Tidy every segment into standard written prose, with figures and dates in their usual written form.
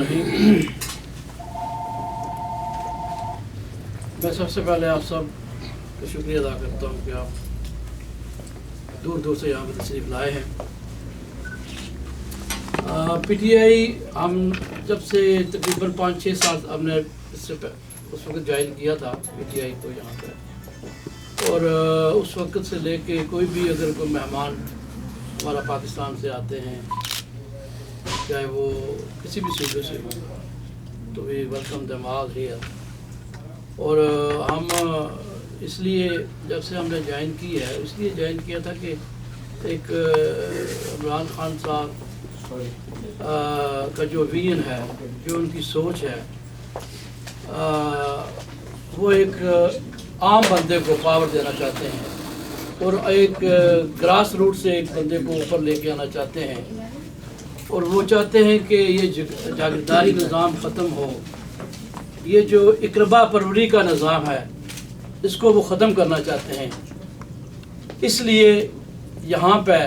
रहीम। मैं सबसे पहले आप सब का शुक्रिया अदा करता हूँ कि आप दूर दूर से यहाँ पर तशरीफ़ लाए हैं। पीटीआई हम जब से तकरीबन 5-6 साल हमने इससे उस वक्त ज्वाइन किया था पीटीआई को यहाँ पर, और उस वक्त से लेके कोई भी अगर कोई मेहमान हमारा पाकिस्तान से आते हैं, चाहे वो किसी भी सूबे से हो, तो we welcome them all here. और हम इसलिए जब से हमने ज्वाइन की है, इसलिए ज्वाइन किया था कि एक इमरान खान साहब का जो विजन है, जो उनकी सोच है, वो एक आम बंदे को पावर देना चाहते हैं और एक ग्रास रूट से एक बंदे को ऊपर लेके आना चाहते हैं। और वो चाहते हैं कि ये जागीरदारी निज़ाम ख़त्म हो, ये जो इकरबा परवरी का निज़ाम है इसको वो ख़त्म करना चाहते हैं। इसलिए यहाँ पे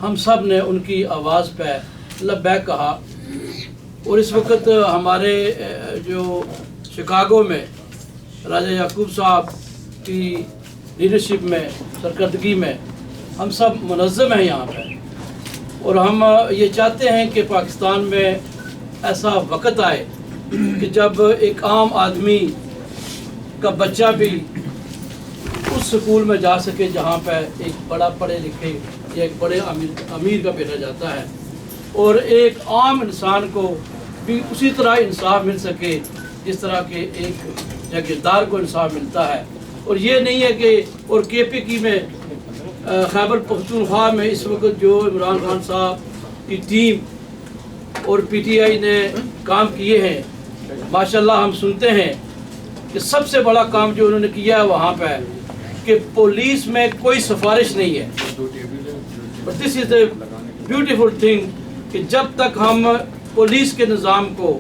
हम सब ने उनकी आवाज़ पे लब्बैक कहा। और इस वक्त हमारे जो शिकागो में राजा याकूब साहब की लीडरशिप में, सरकर्दगी में हम सब मुनज़्ज़म हैं यहाँ पे। और हम ये चाहते हैं कि पाकिस्तान में ऐसा वक्त आए कि जब एक आम आदमी का बच्चा भी उस स्कूल में जा सके जहाँ पे एक बड़ा पढ़े लिखे या एक बड़े अमीर का बेटा जाता है, और एक आम इंसान को भी उसी तरह इंसाफ मिल सके जिस तरह के एक जागीरदार को इंसाफ मिलता है। और ये नहीं है कि और KPK में खैबर पख्तूनख्वा में इस वक्त जो इमरान खान साहब की टीम और PTI ने काम किए हैं, माशाल्लाह हम सुनते हैं कि सबसे बड़ा काम जो उन्होंने किया है वहाँ पे कि पुलिस में कोई सिफारिश नहीं है। But this is the beautiful thing कि जब तक हम पुलिस के निज़ाम को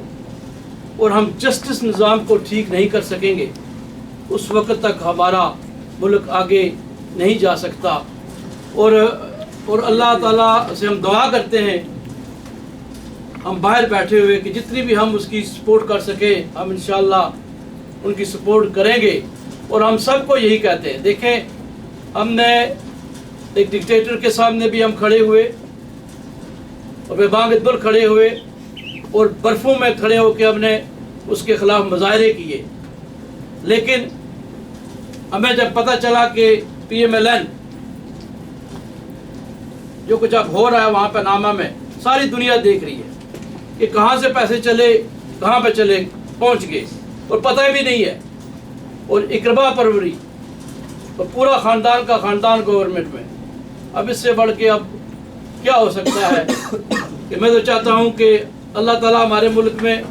और हम जस्टिस निज़ाम को ठीक नहीं कर सकेंगे, उस वक्त तक हमारा मुल्क आगे नहीं जा सकता। और अल्लाह ताला से हम दुआ करते हैं, हम बाहर बैठे हुए, कि जितनी भी हम उसकी सपोर्ट कर सके हम इंशाअल्लाह उनकी सपोर्ट करेंगे। और हम सबको यही कहते हैं, देखें हमने एक डिक्टेटर के सामने भी हम खड़े हुए और बेबांग खड़े हुए और बर्फ़ों में खड़े होकर हमने उसके ख़िलाफ़ मुजाहरे किए। लेकिन हमें जब पता चला कि PMLN जो कुछ अब हो रहा है वहाँ पे नामा में, सारी दुनिया देख रही है कि कहाँ से पैसे चले, कहाँ पे चले पहुँच गए और पता भी नहीं है। और इकरबा परवरी और पूरा ख़ानदान का ख़ानदान गवर्नमेंट में, अब इससे बढ़ के अब क्या हो सकता है। कि मैं तो चाहता हूँ कि अल्लाह ताला हमारे मुल्क में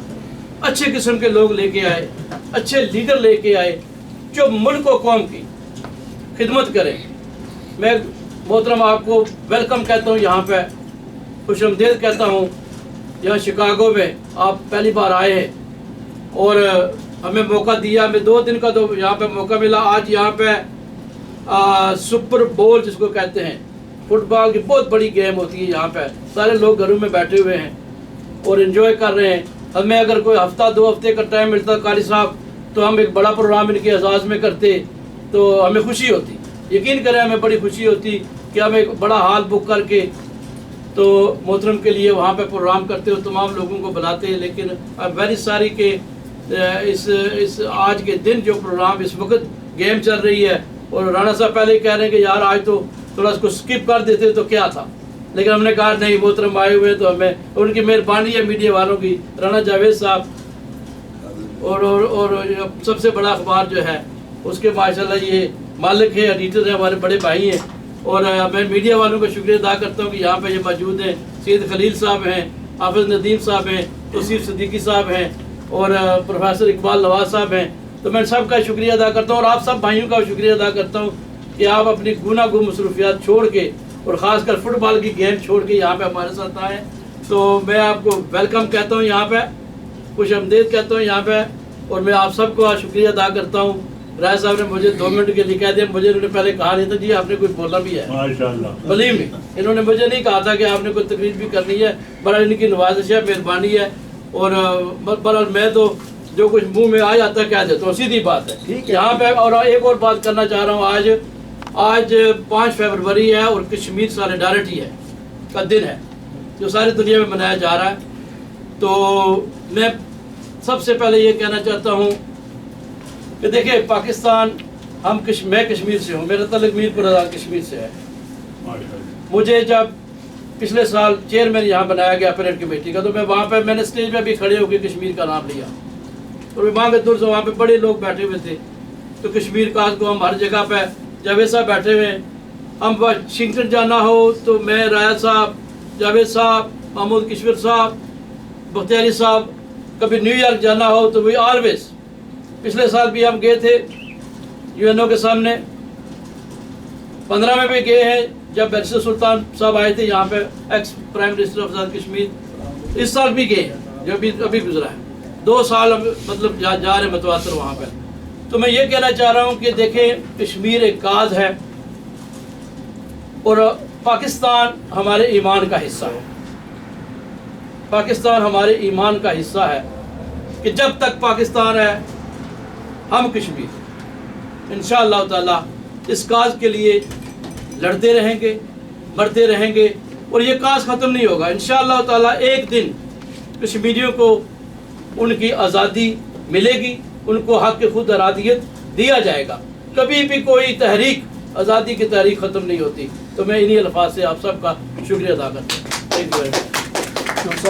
अच्छे किस्म के लोग लेके आए, अच्छे लीडर लेके आए जो मुल्क और कौम की खिदमत करें। मैं मोहतरम आपको वेलकम कहता हूँ, यहाँ पे खुशामदीद कहता हूँ। यहाँ शिकागो में आप पहली बार आए हैं और हमें मौका दिया, हमें 2 दिन का तो यहाँ पे मौका मिला। आज यहाँ पे सुपर बोल जिसको कहते हैं, फुटबॉल की बहुत बड़ी गेम होती है। यहाँ पे सारे लोग घरों में बैठे हुए हैं और एंजॉय कर रहे हैं। हमें अगर कोई हफ्ता 2 हफ्ते का टाइम मिलता कारी साहब, तो हम एक बड़ा प्रोग्राम इनके एजाज़ में करते तो हमें खुशी होती। यकीन करें हमें बड़ी खुशी होती कि हम एक बड़ा हॉल बुक करके तो मोहतरम के लिए वहाँ पे प्रोग्राम करते हो, तमाम लोगों को बुलाते हैं। लेकिन अब वेरी सारी के इस आज के दिन जो प्रोग्राम इस वक्त गेम चल रही है, और राणा साहब पहले ही कह रहे हैं कि यार आज तो थोड़ा इसको स्किप कर देते तो क्या था, लेकिन हमने कहा नहीं, मोहतरम आए हुए तो हमें उनकी मेहरबानी है मीडिया वालों की, राणा जावेद साहब और सबसे बड़ा अखबार जो है उसके माशाल्लाह ये मालिक है, एडिटर है, हमारे बड़े भाई हैं। और मैं मीडिया वालों का शुक्रिया अदा करता हूँ कि यहाँ पे ये मौजूद हैं। सैयद खलील साहब हैं, हाफिज़ नदीम साहब हैं, तौसीफ़ सिद्दीकी साहब हैं और प्रोफेसर इकबाल नवाज साहब हैं। तो मैं सबका शुक्रिया अदा करता हूँ और आप सब भाइयों का शुक्रिया अदा करता हूँ कि आप अपनी गुनागो मसरूफियात छोड़ के और ख़ासकर फुटबॉल की गेम छोड़ के यहाँ पे हमारे साथ आए। तो मैं आपको वेलकम कहता हूँ, यहाँ पे खुशामदीद कहता हूँ यहाँ पे। और मैं आप सबको शुक्रिया अदा करता हूँ। राय साहब ने मुझे 2 मिनट के लिए कह दिया, मुझे इन्होंने पहले कहा नहीं था जी आपने कुछ बोलना भी है, माशाल्लाह। बलीव में इन्होंने मुझे नहीं कहा था कि आपने कोई तकरीर भी करनी है, बड़ा इनकी नवाजिश है, मेहरबानी है। اور بہرحال میں تو جو کچھ منہ میں آ جاتا ہے کہہ دیتا ہوں، سیدھی بات ہے یہاں پہ۔ اور ایک اور بات کرنا چاہ رہا ہوں، آج 5 فروری ہے اور کشمیر سالیڈارٹی ہے کا دن ہے جو ساری دنیا میں منایا جا رہا ہے۔ تو میں سب سے پہلے یہ کہنا چاہتا ہوں کہ دیکھیں پاکستان، میں کشمیر سے ہوں، میرا تعلق میر پور آزاد کشمیر سے ہے۔ مجھے جب پچھلے سال چیئرمین یہاں بنایا گیا پریڈ کمیٹی کا، تو میں وہاں پہ میں نے اسٹیج پہ بھی کھڑے ہو کے کشمیر کا نام لیا، اور وہاں کے دور سے وہاں پہ بڑے لوگ بیٹھے ہوئے تھے۔ تو کشمیر کا کو ہم ہر جگہ پہ جاوید صاحب بیٹھے ہوئے ہیں، ہم واشنگٹن جانا ہو تو میں، رایا صاحب، جاوید صاحب، محمود کشور صاحب، بختیاری صاحب، کبھی نیو یارک جانا ہو تو وی آلویز۔ پچھلے سال بھی ہم گئے تھے UN کے سامنے، 15 میں بھی گئے ہیں جب بیرسٹر سلطان صاحب آئے تھے یہاں پہ، ex prime minister of Azad Kashmir. اس سال بھی گئے ہیں جو ابھی گزرا ہے، 2 سال مطلب جا رہے متواتر وہاں پہ۔ تو میں یہ کہنا چاہ رہا ہوں کہ دیکھیں کشمیر ایک کاز ہے، اور پاکستان ہمارے ایمان کا حصہ ہے۔ پاکستان ہمارے ایمان کا حصہ ہے کہ جب تک پاکستان ہے ہم کشمیر انشاءاللہ تعالی اس کاز کے لیے لڑتے رہیں گے، مرتے رہیں گے، اور یہ کاز ختم نہیں ہوگا انشاءاللہ تعالی۔ ایک دن کشمیریوں کو ان کی آزادی ملے گی، ان کو حق خود ارادیت دیا جائے گا۔ کبھی بھی کوئی تحریک، آزادی کی تحریک ختم نہیں ہوتی۔ تو میں انہی الفاظ سے آپ سب کا شکریہ ادا کرتا ہوں۔ Thank you very much.